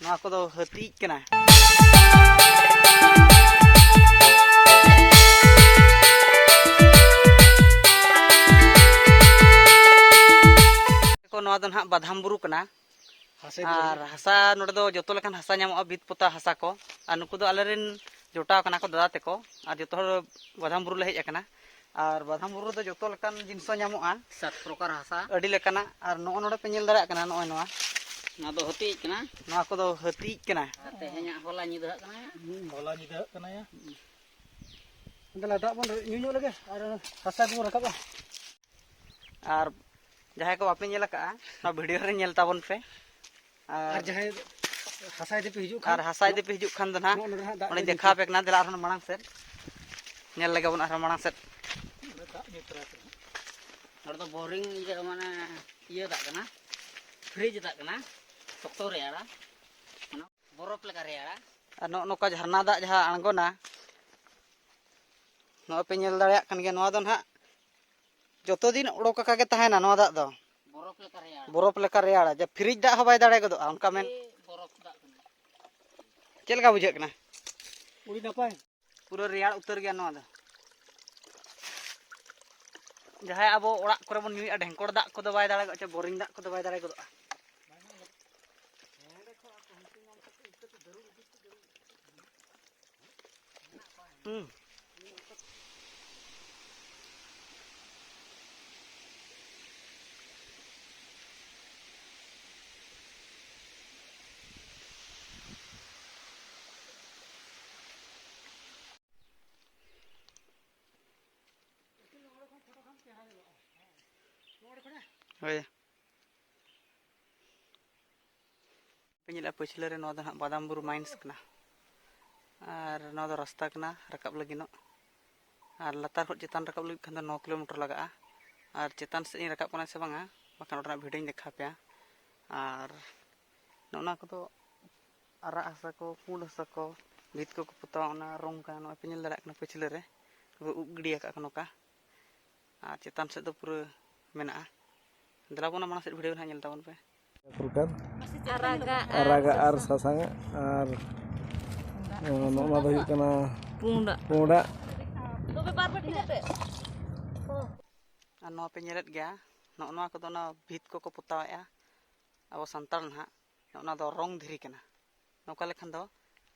नवा को दो हती कना को नवा दो हां बादाम बुरु कना और हसा नोडे दो जतो लेखान हसा ᱧᱟᱢᱚᱜᱼᱟ ᱵᱤᱛ ᱯᱚᱛᱟ ᱦᱟᱥᱟ ᱠᱚ ᱟᱨ ᱱᱩᱠᱩ ᱫᱚ ᱟᱞᱮᱨᱮᱱ ᱡᱚᱴᱟᱣ ᱠᱟᱱᱟ ᱠᱚ ᱫᱟᱫᱟ ᱛᱮᱠᱚ ᱟᱨ ᱡᱚᱛᱚ ᱦᱚᱲ ᱵᱟᱫᱟᱢ ᱵᱩᱨᱩ ᱞᱮ ᱦᱮᱡ ᱟᱠᱟᱱᱟ ᱟᱨ ᱵᱟᱫᱟᱢ ᱵᱩᱨᱩ ᱫᱚ ᱡᱚᱛᱚ ᱞᱮᱠᱟᱱ ᱡᱤᱱᱤᱥ ᱧᱟᱢᱚᱜᱼᱟ 7 ᱯᱨᱚᱠᱟᱨ ᱦᱟᱥᱟ ᱟᱹᱰᱤ ᱞᱮᱠᱟᱱᱟ ᱟᱨ ᱱᱚᱜᱼᱚ ᱱᱚᱰᱮ ᱯᱮ ᱧᱮᱞ ᱫᱟᱲᱮᱭᱟᱜ ᱠᱟᱱᱟ ᱱᱚᱜᱼᱚᱭ ᱱᱚᱣᱟ ᱫᱚ ᱦᱟᱹᱛᱤ ᱠᱟᱱᱟ ᱱᱚᱣᱟ ᱠᱚᱫᱚ ᱦᱟᱹᱛᱤ ᱠᱟᱱᱟ ᱛᱮᱦᱮᱧᱟᱜ ᱦᱚᱞᱟ ᱧᱤᱫᱟᱹ ᱠᱟᱱᱟ ᱦᱚᱞᱟ ᱧᱤᱫᱟᱹ ᱠᱟᱱᱟ ᱭᱟ ᱫᱟᱞᱟ ᱫᱟᱜ ᱵᱚᱱ ᱧᱩᱧᱩ ᱞᱮᱜᱮ ᱟᱨ ᱦᱟᱥᱟ ᱠᱚ ᱨᱟᱠᱟᱵᱟ ᱟᱨ ᱡᱟᱦᱟᱸᱭ ᱠᱚ ᱵᱟᱯᱮ ᱧᱮᱞ ᱟᱠᱟᱜᱼᱟ ᱱᱚᱣᱟ ᱵᱷᱤᱰᱤᱭᱳ ᱨᱮ ᱧᱮᱞ ᱛᱟᱵᱚᱱ ᱯᱮ ᱟᱨ ᱡᱟᱦᱟᱸᱭ हसा इदि पे हिजुग खान दो ना ओने देखा पे ना दिला आरो मांग सेट नेल लगे बन आरो मांग सेट नोड दो बोरिंग जे माने इया दा कना फ्रिज दा कना सख्तो रेयाड़ा माने बरफ लगा रेयाड़ा और नोका झरना दा जहां आंगोना नो पे नेल दाड़िया कन गे नोआ दो ना जतो दिन उड़ोक का के तहेना नोआ दा दो बरफ लेका रेयाड़ा जे फ्रिज दा हबाय दाड़े गदो उनका मेन चल का बुझे कना उड़ी नपाय पूरा रेयाड़ उतर गया नोआ दा जहां अब ओड़ा करे बन न्यूया ढेंकोड़ दा को दो बाय दाड़े गो बोरिंग दा को दो बाय दाड़े गदो पेनिला पछले रे नोदा बादाम बुरु माइंस कना और नोदा रास्ता कना रकाब लगिनो और लतार खो चेतान रकाब लगिन खान 9 किलोमीटर लगा और चेतान से रकाब कना से बांगा बाखान ओडना भिडियो देखा पे और नोना को तो आरा हसा को पुंड हसा को भित को पुता ओना रंग का नो पेनिल दरा कना पछले रे उब गिडिया का नोका और चेतान से दो पूरा मेना दला बोना माना से भिडियो ना नेल ताबन पे प्रकार araga ar sasanga ar noma do kana punda tobe bar bar dite ar no pe ñelet gaya no ko do na bhit ko putawa abo santal na no do rong dhiri kana noka lekhan do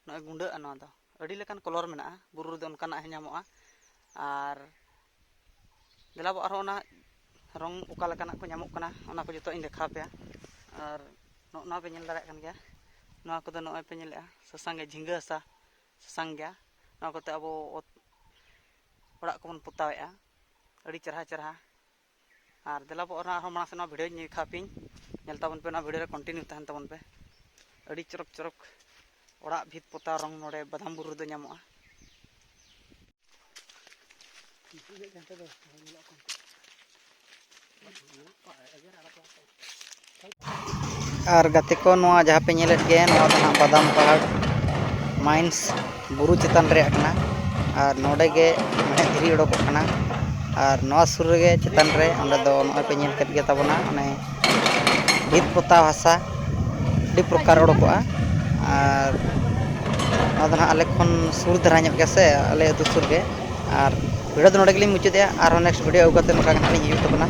no gunda no do adi lekan color mena buru do onkana ñamoa ar delabo ar ona rong oka lekana ko ñamok kana ona ko joto inde dekha pe और ना पे nail दाड़ा कन गया ना को no पे नेलआ ससांगे झिंगा सा ससांग गया ना को ते अब ओड़ा को बन पुतावेआ अड़ी चरहा चरहा और देला बो ना माना से ना वीडियो नि खापिन नेल ताबन पे ना वीडियो रे कंटिन्यू तहन ताबन पे अड़ी चरक चरक ओड़ा भित पुता रंग नोडे बादाम बुरु दो ñamoa और गाते को नोआ जहाँ पे नेलेट गे नोआ दो ना बादाम पहाड़ माइंस बुरु चेतान रे कना और नोडे गे मने धीरी उडोक कना और नोआ सुर रे चेतान रे ओंडे दो नोआ पे नेल कत गे ताबोना ओने भित पोता भाषा डी प्रकार उडोकआ और नोआ दो ना आले खन सुर धरा ᱧᱚᱜ गे से आले अदु सुर गे और वीडियो दो नोडे गेलिं मुचादेया और नेक्स्ट वीडियो अगुते नोका गना लिं हिजुग ताबोना।